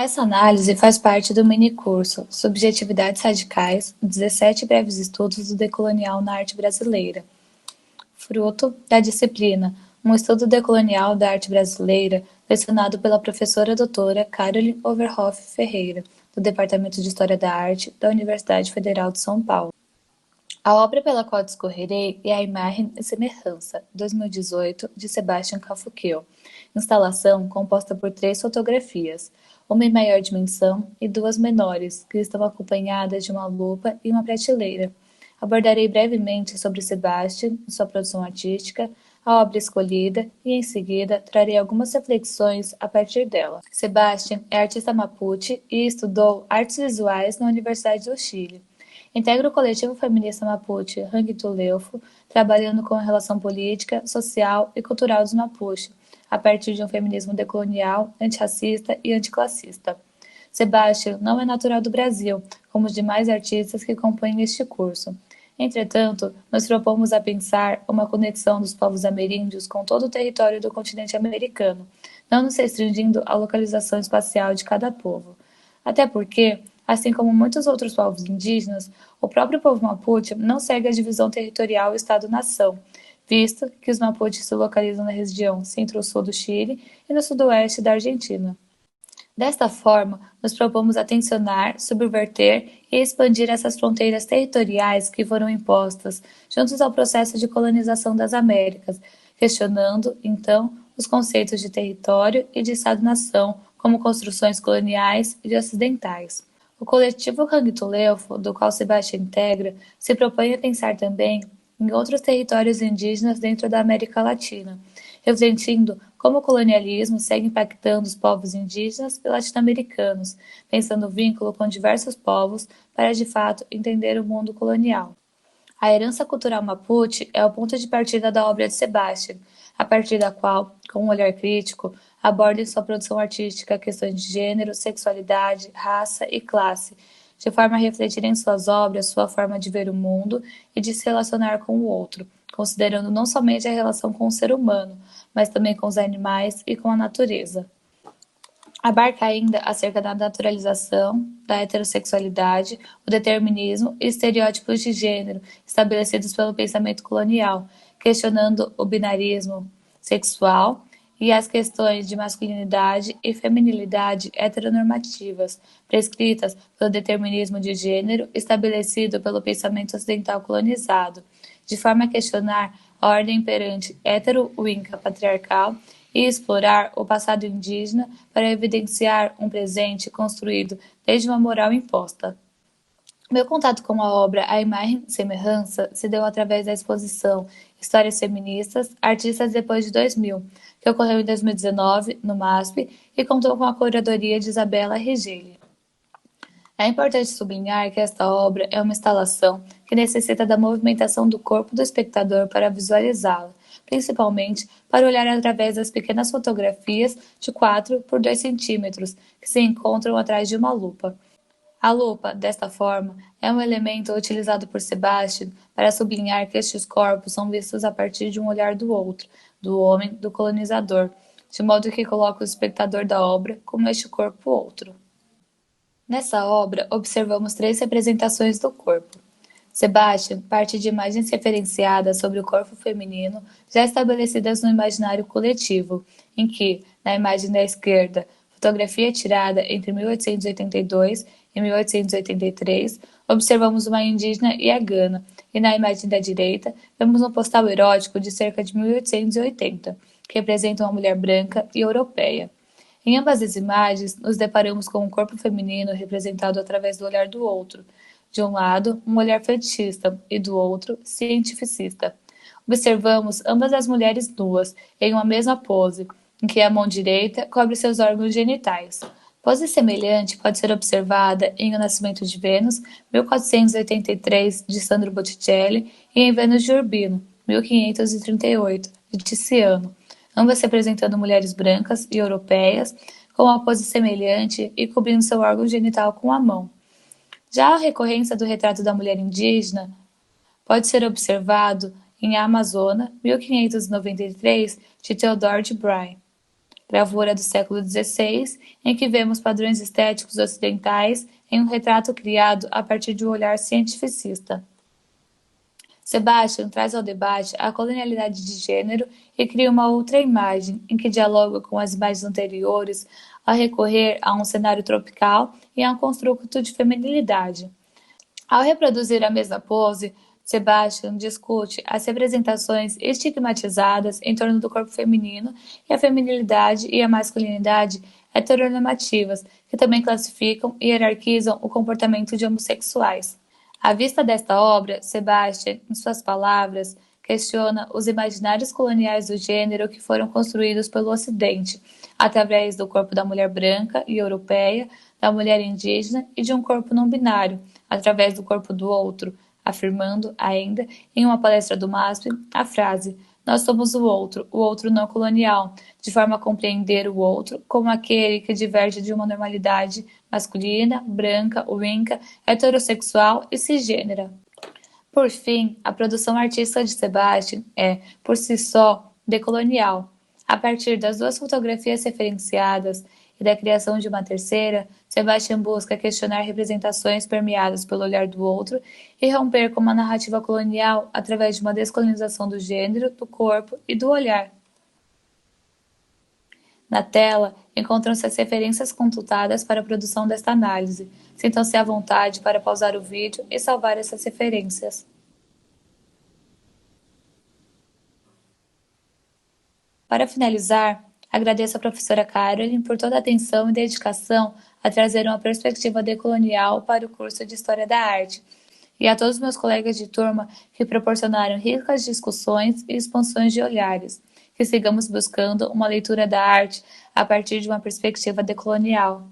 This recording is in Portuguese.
Essa análise faz parte do minicurso Subjetividades Radicais, 17 breves estudos do decolonial na arte brasileira, fruto da disciplina Um estudo decolonial da arte brasileira, lecionado pela professora doutora Caroline Overhoff Ferreira, do Departamento de História da Arte da Universidade Federal de São Paulo. A obra pela qual discorrerei é A Imagem e Semelhança, 2018, de Sebastian Cafuqueo, instalação composta por 3 fotografias, uma em maior dimensão e 2 menores, que estão acompanhadas de uma lupa e uma prateleira. Abordarei brevemente sobre Sebastian e sua produção artística, a obra escolhida e, em seguida, trarei algumas reflexões a partir dela. Sebastian é artista mapuche e estudou artes visuais na Universidade do Chile. Integra o coletivo feminista mapuche Hang Tuleufo, trabalhando com a relação política, social e cultural dos mapuche, a partir de um feminismo decolonial, antirracista e anticlassista. Sebastian não é natural do Brasil, como os demais artistas que compõem este curso. Entretanto, nos propomos a pensar uma conexão dos povos ameríndios com todo o território do continente americano, não nos restringindo à localização espacial de cada povo. Até porque, assim como muitos outros povos indígenas, o próprio povo mapuche não segue a divisão territorial Estado-nação, visto que os mapuches se localizam na região centro-sul do Chile e no sudoeste da Argentina. Desta forma, nos propomos a tensionar, subverter e expandir essas fronteiras territoriais que foram impostas juntos ao processo de colonização das Américas, questionando, então, os conceitos de território e de Estado-nação como construções coloniais e ocidentais. O coletivo Hang Tuleufo, do qual Sebastião integra, se propõe a pensar também em outros territórios indígenas dentro da América Latina, refletindo como o colonialismo segue impactando os povos indígenas e latino-americanos, pensando o vínculo com diversos povos para, de fato, entender o mundo colonial. A herança cultural mapuche é o ponto de partida da obra de Sebastião, a partir da qual, com um olhar crítico, aborda em sua produção artística questões de gênero, sexualidade, raça e classe, de forma a refletir em suas obras sua forma de ver o mundo e de se relacionar com o outro, considerando não somente a relação com o ser humano, mas também com os animais e com a natureza. Abarca ainda acerca da naturalização, da heterossexualidade, o determinismo e estereótipos de gênero estabelecidos pelo pensamento colonial, questionando o binarismo sexual e as questões de masculinidade e feminilidade heteronormativas, prescritas pelo determinismo de gênero estabelecido pelo pensamento ocidental colonizado, de forma a questionar a ordem imperante hetero-winca patriarcal e explorar o passado indígena para evidenciar um presente construído desde uma moral imposta. Meu contato com a obra A Imagem e Semelhança se deu através da exposição Histórias Feministas, Artistas depois de 2000, que ocorreu em 2019, no MASP, e contou com a curadoria de Isabela Rigeli. É importante sublinhar que esta obra é uma instalação que necessita da movimentação do corpo do espectador para visualizá-la, principalmente para olhar através das pequenas fotografias de 4 por 2 centímetros que se encontram atrás de uma lupa. A lupa, desta forma, é um elemento utilizado por Sebastian para sublinhar que estes corpos são vistos a partir de um olhar do outro, do homem, do colonizador, de modo que coloca o espectador da obra como este corpo outro. Nessa obra, observamos 3 representações do corpo. Sebastian parte de imagens referenciadas sobre o corpo feminino já estabelecidas no imaginário coletivo, em que, na imagem da esquerda, fotografia tirada entre 1882 e 1883, observamos uma indígena iagana, e na imagem da direita, vemos um postal erótico de cerca de 1880, que representa uma mulher branca e europeia. Em ambas as imagens, nos deparamos com um corpo feminino representado através do olhar do outro. De um lado, um olhar fetichista e do outro, cientificista. Observamos ambas as mulheres nuas, em uma mesma pose, em que a mão direita cobre seus órgãos genitais. Pose semelhante pode ser observada em O Nascimento de Vênus, 1483, de Sandro Botticelli, e em Vênus de Urbino, 1538, de Tiziano, ambas representando mulheres brancas e europeias, com uma pose semelhante e cobrindo seu órgão genital com a mão. Já a recorrência do retrato da mulher indígena pode ser observado em A Amazona, 1593, de Theodore de Bry. gravura do século XVI, em que vemos padrões estéticos ocidentais em um retrato criado a partir de um olhar cientificista. Sebastian traz ao debate a colonialidade de gênero e cria uma outra imagem, em que dialoga com as imagens anteriores ao recorrer a um cenário tropical e a um construto de feminilidade. Ao reproduzir a mesma pose, Sebastian discute as representações estigmatizadas em torno do corpo feminino e a feminilidade e a masculinidade heteronormativas, que também classificam e hierarquizam o comportamento de homossexuais. À vista desta obra, Sebastian, em suas palavras, questiona os imaginários coloniais do gênero que foram construídos pelo Ocidente, através do corpo da mulher branca e europeia, da mulher indígena e de um corpo não binário, através do corpo do outro, afirmando ainda, em uma palestra do MASP, a frase "Nós somos o outro não colonial", de forma a compreender o outro como aquele que diverge de uma normalidade masculina, branca, winca, heterossexual e cisgênera. Por fim, a produção artística de Sebastian é, por si só, decolonial. A partir das duas fotografias referenciadas e da criação de uma terceira, Sebastian busca questionar representações permeadas pelo olhar do outro e romper com uma narrativa colonial através de uma descolonização do gênero, do corpo e do olhar. Na tela, encontram-se as referências consultadas para a produção desta análise. Sintam-se à vontade para pausar o vídeo e salvar essas referências. Para finalizar, agradeço à professora Caroline por toda a atenção e dedicação a trazer uma perspectiva decolonial para o curso de História da Arte, e a todos meus colegas de turma que proporcionaram ricas discussões e expansões de olhares. Que sigamos buscando uma leitura da arte a partir de uma perspectiva decolonial.